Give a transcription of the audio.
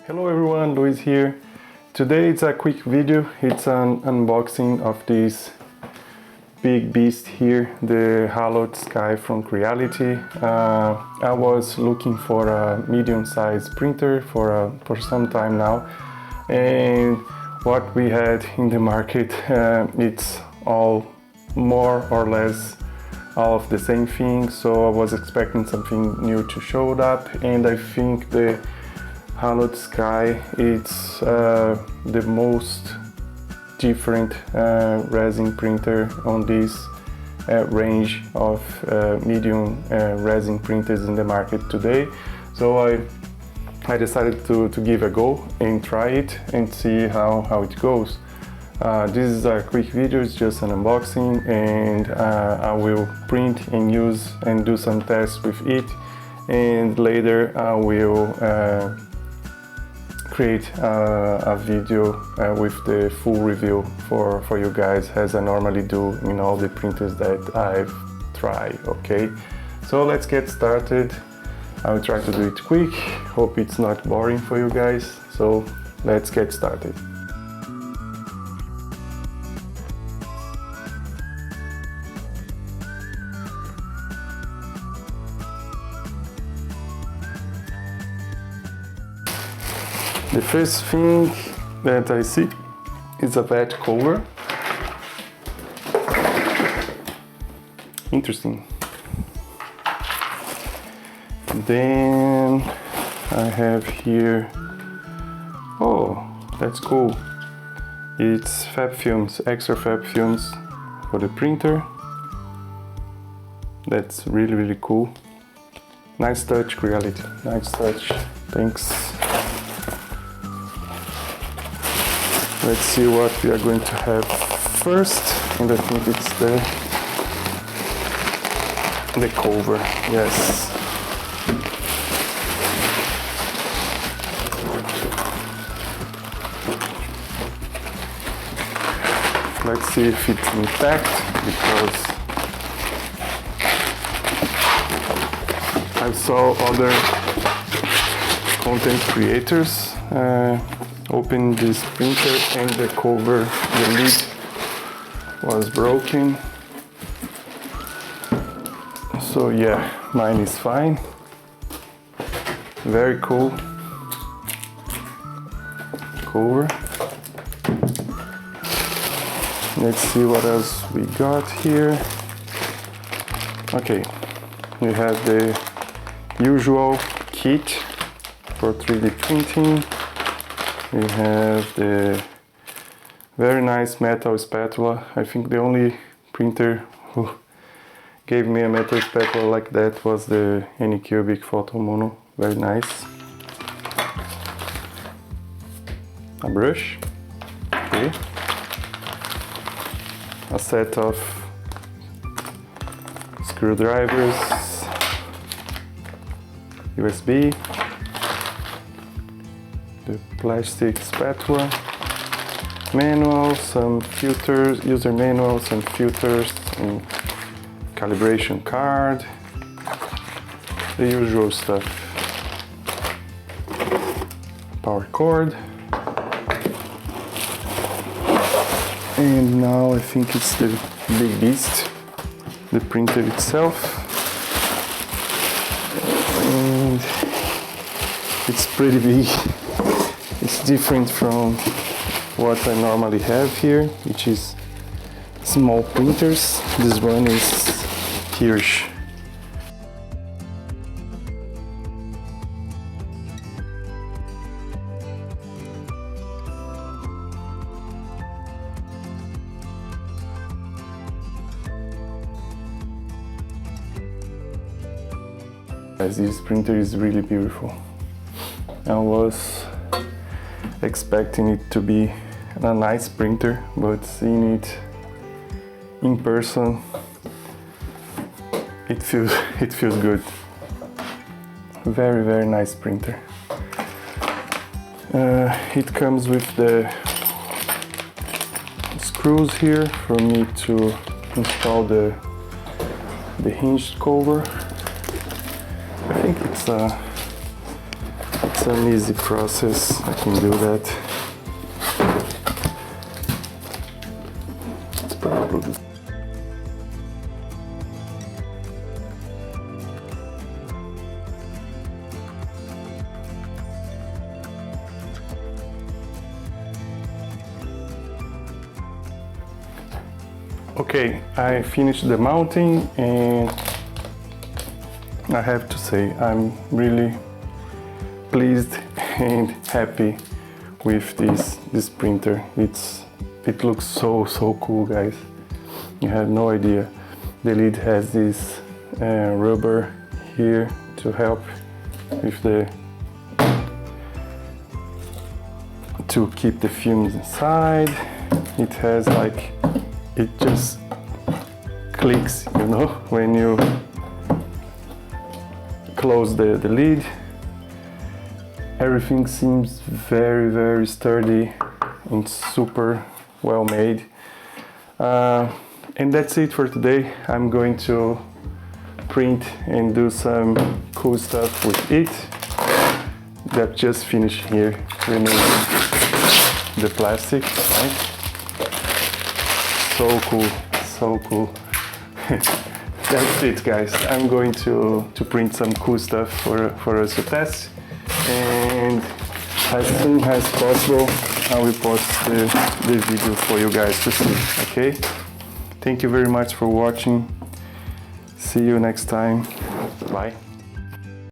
Hallo everyone, Luis here. Today it's a quick video. It's an unboxing of this big beast here, the Halot Sky from Creality. I was looking for a medium-sized printer for some time now, and what we had in the market, it's all more or less all of the same thing, so I was expecting something new to show up, and I think the Halot Sky it's the most different resin printer on this range of medium resin printers in the market today. So I decided to give a go and try it and see how it goes. This is a quick video, it's just an unboxing, and I will print and use and do some tests with it, and later I will create a video with the full review for you guys, as I normally do in all the printers that I've tried. Okay, so let's get started. I will try to do it quick, hope it's not boring for you guys, so let's get started. The first thing that I see is a vat cover. Interesting. Then I have here, oh, that's cool. It's fab films, extra fab films for the printer. That's really cool. Nice touch, Creality. Nice touch. Thanks. Let's see what we are going to have first, and I think it's the cover. Yes. Let's see if it's intact, because I saw other content creators open this printer and the cover, the lid was broken. So yeah, mine is fine. Very cool cover. Let's see what else we got here. Okay, we have the usual kit for 3D printing. We have the very nice metal spatula. I think the only printer who gave me a metal spatula like that was the Anycubic Photo Mono. Very nice. A brush. Okay. A set of screwdrivers. USB. The plastic spatula, manual, some filters, user manual, some filters, and calibration card, the usual stuff. Power cord, and now I think it's the big beast, the printer itself, and it's pretty big. It's different from what I normally have here, which is small printers. This one is huge. Guys, this printer is really beautiful. I was expecting it to be a nice printer, but seeing it in person, it feels good. Very nice printer. It comes with the screws here for me to install the hinged cover. I think it's It's an easy process, I can do that. It's probably okay, I finished the mounting, and I have to say I'm really pleased and happy with this printer. It looks so cool, guys. You have no idea. The lid has this rubber here to help with to keep the fumes inside. It has like, it just clicks, you know, when you close the lid. Everything seems very sturdy and super well made. And that's it for today. I'm going to print and do some cool stuff with it. That just finished here, removing the plastic, right? So cool. That's it, guys. I'm going to print some cool stuff for us to test, and as soon as possible I will post the video for you guys to see. Okay, thank you very much for watching. See you next time. Bye.